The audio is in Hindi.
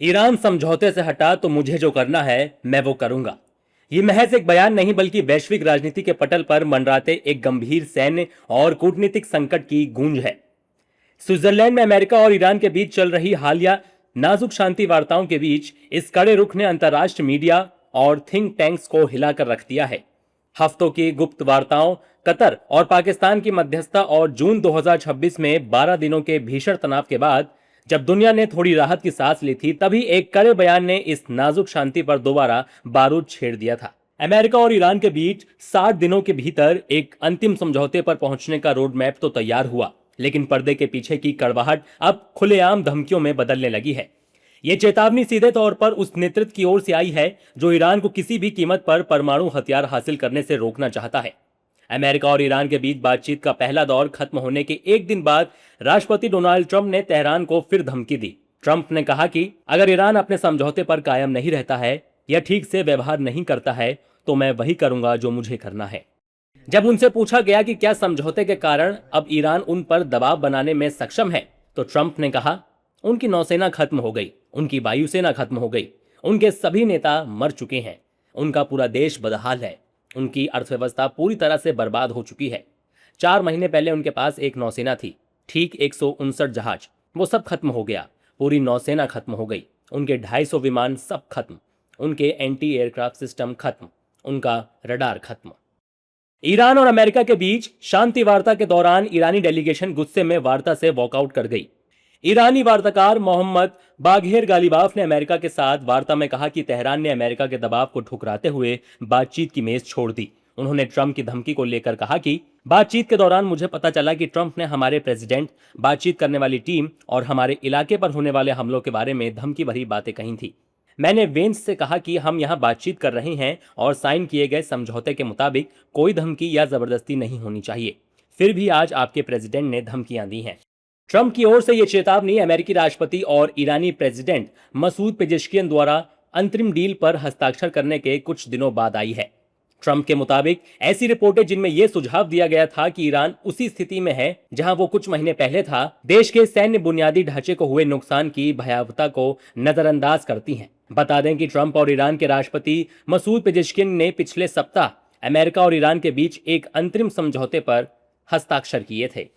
ईरान समझौते से हटा तो मुझे जो करना है मैं वो करूंगा। ये महज एक बयान नहीं बल्कि वैश्विक राजनीति के पटल पर मंडराते एक गंभीर सैन्य और कूटनीतिक संकट की गूंज है। स्विट्जरलैंड में अमेरिका और ईरान के बीच चल रही हालिया नाजुक शांति वार्ताओं के बीच इस कड़े रुख ने अंतर्राष्ट्रीय मीडिया और थिंक टैंक्स को हिलाकर रख दिया है। हफ्तों की गुप्त वार्ताओं, कतर और पाकिस्तान की मध्यस्थता और जून 2026 में 12 दिनों के भीषण तनाव के बाद जब दुनिया ने थोड़ी राहत की सांस ली थी, तभी एक कड़े बयान ने इस नाजुक शांति पर दोबारा बारूद छेड़ दिया था। अमेरिका और ईरान के बीच 60 दिनों के भीतर एक अंतिम समझौते पर पहुंचने का रोड मैप तो तैयार हुआ, लेकिन पर्दे के पीछे की कड़वाहट अब खुलेआम धमकियों में बदलने लगी है। ये चेतावनी सीधे तौर पर उस नेतृत्व की ओर से आई है जो ईरान को किसी भी कीमत पर परमाणु हथियार हासिल करने से रोकना चाहता है। अमेरिका और ईरान के बीच बातचीत का पहला दौर खत्म होने के एक दिन बाद राष्ट्रपति डोनाल्ड ट्रंप ने तेहरान को फिर धमकी दी। ट्रंप ने कहा कि अगर ईरान अपने समझौते पर कायम नहीं रहता है या ठीक से व्यवहार नहीं करता है तो मैं वही करूंगा जो मुझे करना है। जब उनसे पूछा गया कि क्या समझौते के कारण अब ईरान उन पर दबाव बनाने में सक्षम है, तो ट्रंप ने कहा, उनकी नौसेना खत्म हो गई, उनकी वायुसेना खत्म हो गई, उनके सभी नेता मर चुके हैं, उनका पूरा देश बदहाल है, उनकी अर्थव्यवस्था पूरी तरह से बर्बाद हो चुकी है। 4 महीने पहले उनके पास एक नौसेना थी, ठीक 159 जहाज, वो सब खत्म हो गया, पूरी नौसेना खत्म हो गई, उनके 250 विमान सब खत्म, उनके एंटी एयरक्राफ्ट सिस्टम खत्म, उनका रडार खत्म। ईरान और अमेरिका के बीच शांति वार्ता के दौरान ईरानी डेलीगेशन गुस्से में वार्ता से वॉकआउट कर गई। ईरानी वार्ताकार मोहम्मद बाघेर गालिबाफ ने अमेरिका के साथ वार्ता में कहा कि तेहरान ने अमेरिका के दबाव को ठुकराते हुए बातचीत की मेज छोड़ दी। उन्होंने ट्रंप की धमकी को लेकर कहा कि बातचीत के दौरान मुझे पता चला कि ट्रंप ने हमारे प्रेसिडेंट, बातचीत करने वाली टीम और हमारे इलाके पर होने वाले हमलों के बारे में धमकी भरी बातें कही थी। मैंने वेंस से कहा कि हम यहां बातचीत कर रहे हैं और साइन किए गए समझौते के मुताबिक कोई धमकी या जबरदस्ती नहीं होनी चाहिए। फिर भी आज आपके प्रेसिडेंट ने धमकियां दी हैं। ट्रंप की ओर से यह चेतावनी अमेरिकी राष्ट्रपति और ईरानी प्रेसिडेंट मसूद पेजेश्कियन द्वारा अंतरिम डील पर हस्ताक्षर करने के कुछ दिनों बाद आई है। ट्रंप के मुताबिक ऐसी रिपोर्टें जिनमें यह सुझाव दिया गया था कि ईरान उसी स्थिति में है जहां वो कुछ महीने पहले था, देश के सैन्य बुनियादी ढांचे को हुए नुकसान की भयावहता को नजरअंदाज करती हैं। बता दें कि ट्रंप और ईरान के राष्ट्रपति मसूद पेजेश्किन ने पिछले सप्ताह अमेरिका और ईरान के बीच एक अंतरिम समझौते पर हस्ताक्षर किए थे।